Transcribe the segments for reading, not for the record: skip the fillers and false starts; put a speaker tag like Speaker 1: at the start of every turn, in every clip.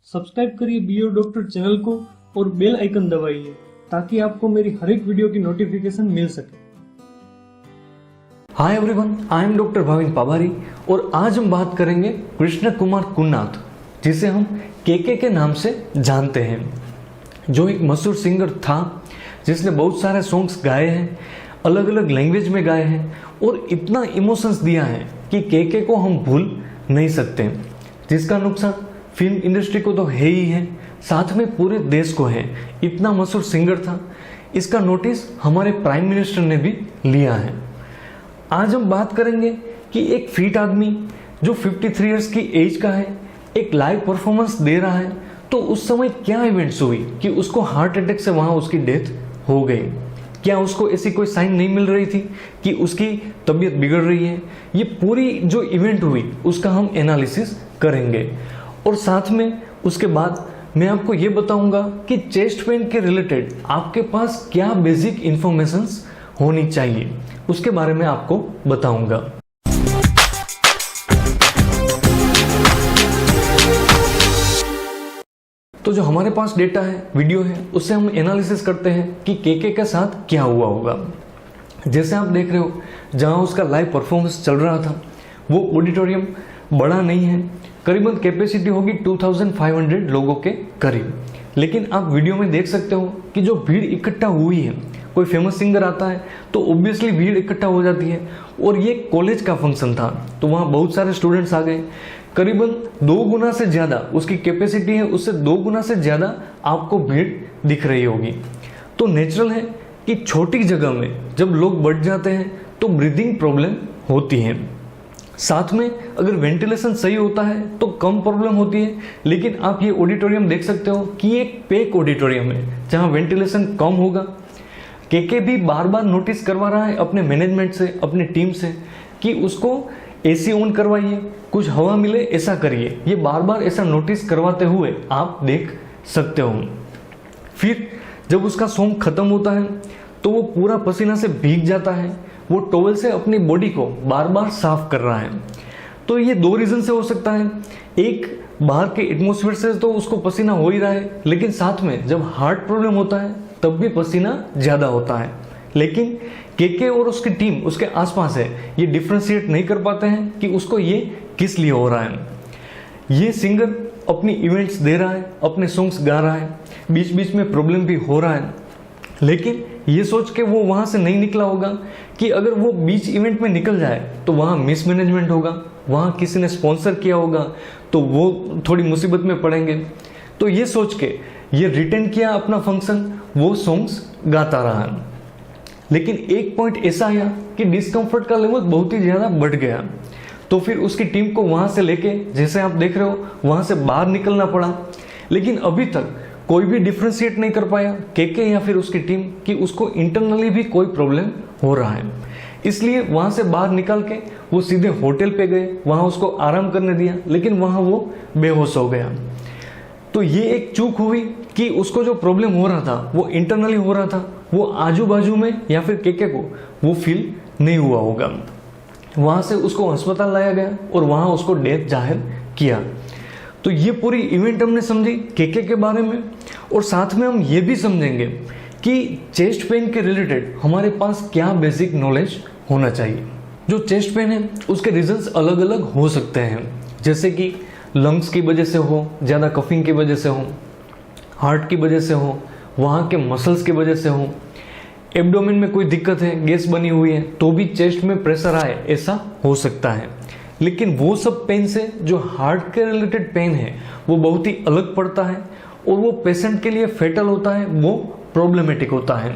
Speaker 1: Subscribe करिए BO doctor channel को और बेल आइकन दबाइए ताकि आपको मेरी हर एक वीडियो की नोटिफिकेशन मिल सके।
Speaker 2: Hi everyone, I am doctor Bhavin Pabhari और आज हम बात करेंगे कृष्ण कुमार कुन्नाथ, जिसे हम केके के नाम से जानते हैं, जो एक मशहूर सिंगर था जिसने बहुत सारे सॉन्ग्स गाए हैं, अलग अलग लैंग्वेज में गाए हैं और इतना इमोशंस दिया है कि केके को हम भूल नहीं सकते, जिसका नुकसान फिल्म इंडस्ट्री को तो है ही है, साथ में पूरे देश को है। इतना मशहूर सिंगर था, इसका नोटिस हमारे प्राइम मिनिस्टर ने भी लिया है। आज हम बात करेंगे कि एक फिट आदमी जो 53 इयर्स की एज का है, एक लाइव परफॉर्मेंस दे रहा है, तो उस समय क्या इवेंट्स हुई कि उसको हार्ट अटैक से वहां उसकी डेथ हो गई। क्या उसको ऐसी कोई साइन नहीं मिल रही थी कि उसकी तबीयत बिगड़ रही है? ये पूरी जो इवेंट हुई उसका हम एनालिसिस करेंगे और साथ में उसके बाद मैं आपको ये बताऊंगा कि चेस्ट पेन के रिलेटेड आपके पास क्या बेसिक इंफॉर्मेशंस होनी चाहिए, उसके बारे में आपको बताऊंगा। तो जो हमारे पास डेटा है, वीडियो है, उससे हम एनालिसिस करते हैं कि केके के साथ क्या हुआ होगा। जैसे आप देख रहे हो, जहां उसका लाइव परफॉर्मेंस चल रहा था वो ऑडिटोरियम बड़ा नहीं है, करीबन कैपेसिटी होगी 2500 लोगों के करीब। लेकिन आप वीडियो में देख सकते हो कि जो भीड़ इकट्ठा हुई है, कोई फेमस सिंगर आता है तो ऑब्वियसली भीड़ इकट्ठा हो जाती है, और ये कॉलेज का फंक्शन था तो वहाँ बहुत सारे स्टूडेंट्स आ गए, करीबन 2 गुना से ज़्यादा उसकी कैपेसिटी है, उससे 2 गुना से ज़्यादा आपको भीड़ दिख रही होगी। तो नेचुरल है कि छोटी जगह में जब लोग बढ़ जाते हैं तो ब्रीदिंग प्रॉब्लम होती है। साथ में अगर वेंटिलेशन सही होता है तो कम प्रॉब्लम होती है। लेकिन आप ये ऑडिटोरियम देख सकते हो कि एक पैक ऑडिटोरियम है जहां वेंटिलेशन कम होगा। केके भी बार बार नोटिस करवा रहा है अपने मैनेजमेंट से, अपनी टीम से, कि उसको एसी ऑन करवाइए, कुछ हवा मिले ऐसा करिए। ये बार बार ऐसा नोटिस करवाते हुए आप देख सकते हो। फिर जब उसका सॉन्ग खत्म होता है तो वो पूरा पसीना से भीग जाता है, वो टॉवल से अपनी बॉडी को बार बार साफ कर रहा है। तो ये 2 रीजन से हो सकता है, एक बाहर के एटमॉस्फेयर से तो उसको पसीना हो ही रहा है, लेकिन साथ में जब हार्ट प्रॉब्लम होता है तब भी पसीना ज्यादा होता है। लेकिन केके और उसकी टीम उसके आसपास है, ये डिफ्रेंशिएट नहीं कर पाते हैं कि उसको ये किस लिए हो रहा है। ये सिंगर अपनी इवेंट्स दे रहा है, अपने सॉन्ग्स गा रहा है, बीच बीच में प्रॉब्लम भी हो रहा है, लेकिन ये सोच के वो वहां से नहीं निकला होगा कि अगर वो बीच इवेंट में निकल जाए तो वहां मिसमैनेजमेंट होगा, वहां किसी ने स्पॉन्सर किया होगा तो वो थोड़ी मुसीबत में पड़ेंगे। तो ये सोच के ये रिटेन किया अपना फंक्शन, वो सॉन्ग्स गाता रहा। लेकिन एक पॉइंट ऐसा आया कि डिस्कम्फर्ट का लेवल बहुत ही ज्यादा बढ़ गया, तो फिर उसकी टीम को वहां से लेके, जैसे आप देख रहे हो, वहां से बाहर निकलना पड़ा। लेकिन अभी तक कोई भी डिफ्रेंशिएट नहीं कर पाया, केके या फिर उसकी टीम, कि उसको इंटरनली भी कोई प्रॉब्लम हो रहा है। इसलिए वहां से बाहर निकल के वो सीधे होटल पे गए, वहां उसको आराम करने दिया, लेकिन वहां वो बेहोश हो गया। तो ये एक चूक हुई कि उसको जो प्रॉब्लम हो रहा था वो इंटरनली हो रहा था, वो आजू बाजू में या फिर केके को वो फील नहीं हुआ होगा। वहां से उसको अस्पताल लाया गया और वहां उसको डेथ जाहिर किया। तो ये पूरी इवेंट हमने समझी केके के बारे में, और साथ में हम ये भी समझेंगे कि चेस्ट पेन के रिलेटेड हमारे पास क्या बेसिक नॉलेज होना चाहिए। जो चेस्ट पेन है उसके रीजंस अलग अलग हो सकते हैं, जैसे कि लंग्स की वजह से हो, ज़्यादा कफिंग की वजह से हो, हार्ट की वजह से हो, वहाँ के मसल्स की वजह से हो, एब्डोमेन में कोई दिक्कत है, गैस बनी हुई है तो भी चेस्ट में प्रेशर आए, ऐसा हो सकता है। लेकिन वो सब पेन से जो हार्ट के रिलेटेड पेन है वो बहुत ही अलग पड़ता है, और वो पेशेंट के लिए फेटल होता है, वो प्रॉब्लमेटिक होता है।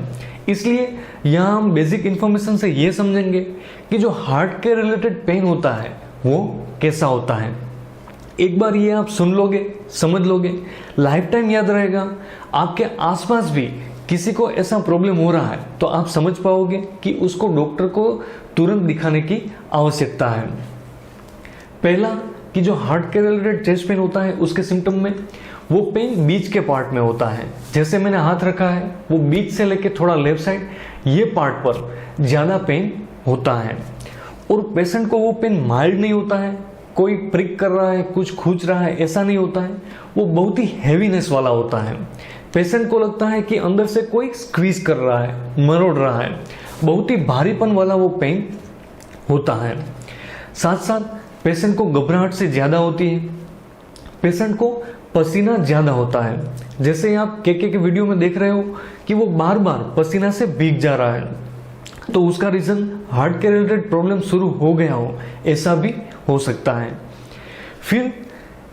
Speaker 2: इसलिए यहाँ हम बेसिक इन्फॉर्मेशन से ये समझेंगे कि जो हार्ट के रिलेटेड पेन होता है वो कैसा होता है। एक बार ये आप सुन लोगे, समझ लोगे, लाइफ टाइम याद रहेगा। आपके आसपास भी किसी को ऐसा प्रॉब्लम हो रहा है तो आप समझ पाओगे कि उसको डॉक्टर को तुरंत दिखाने की आवश्यकता है। पहला कि जो हार्ट के रिलेटेड चेस्ट पेन होता है उसके सिम्टम में वो पेन बीच के पार्ट में होता है। जैसे मैंने हाथ रखा है, वो बीच से लेके थोड़ा लेफ्ट साइड ये पार्ट पर ज़्यादा पेन होता है, और पेशेंट को वो पेन माइल्ड नहीं होता है, कोई प्रिक कर रहा है, कुछ खूंच रहा है, ऐसा नहीं होता है। वो बहुत ही हैवीनेस वाला होता है। पेशेंट को लगता है कि अंदर से कोई स्क्वीज कर रहा है, मरोड़ रहा है। बहुत ही भारीपन वाला वो पेन होता है। साथ साथ पेशेंट को घबराहट से ज़्यादा होती है। पेशेंट को पसीना ज़्यादा होता है। जैसे आप के वीडियो में देख रहे हो कि वो बार बार पसीना से भीग जा रहा है, तो उसका रीज़न हार्ट के रिलेटेड प्रॉब्लम शुरू हो गया हो, ऐसा भी हो सकता है। फिर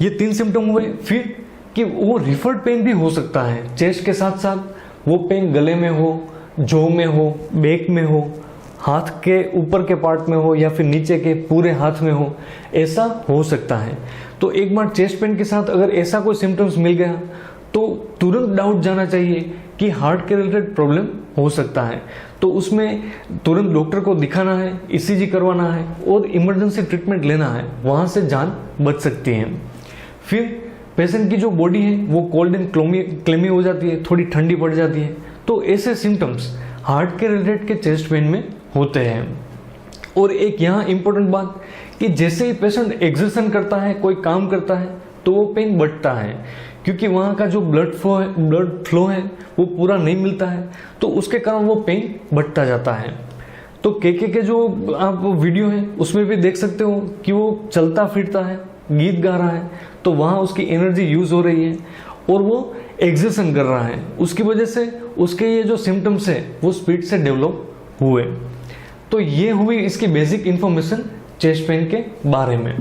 Speaker 2: ये 3 सिम्टम हुए। फिर कि वो रिफर्ड पेन भी हो सकता है। चेस्ट के साथ साथ वो पेन गले में हो, जॉ में हो, बैक में हो, हाथ के ऊपर के पार्ट में हो, या फिर नीचे के पूरे हाथ में हो, ऐसा हो सकता है। तो एक बार चेस्ट पेन के साथ अगर ऐसा कोई सिम्टम्स मिल गया तो तुरंत डाउट जाना चाहिए कि हार्ट के रिलेटेड प्रॉब्लम हो सकता है। तो उसमें तुरंत डॉक्टर को दिखाना है, ECG करवाना है और इमरजेंसी ट्रीटमेंट लेना है, वहाँ से जान बच सकती है। फिर पेशेंट की जो बॉडी है वो कोल्ड एंड क्लेमी हो जाती है, थोड़ी ठंडी पड़ जाती है। तो ऐसे सिम्टम्स हार्ट के रिलेटेड के चेस्ट पेन में होते हैं। और एक यहाँ इम्पोर्टेंट बात कि जैसे ही पेशेंट एक्सर्शन करता है, कोई काम करता है, तो वो पेन बढ़ता है, क्योंकि वहाँ का जो ब्लड फ्लो है वो पूरा नहीं मिलता है, तो उसके कारण वो पेन बढ़ता जाता है। तो के जो आप वीडियो है उसमें भी देख सकते हो कि वो चलता फिरता है, गीत गा रहा है, तो वहाँ उसकी एनर्जी यूज हो रही है और वो एक्सर्शन कर रहा है। उसकी वजह से उसके ये जो सिम्टम्स है वो स्पीड से डेवलप हुए। तो ये हुई इसकी बेसिक इंफॉर्मेशन चेस्ट पेन के बारे में।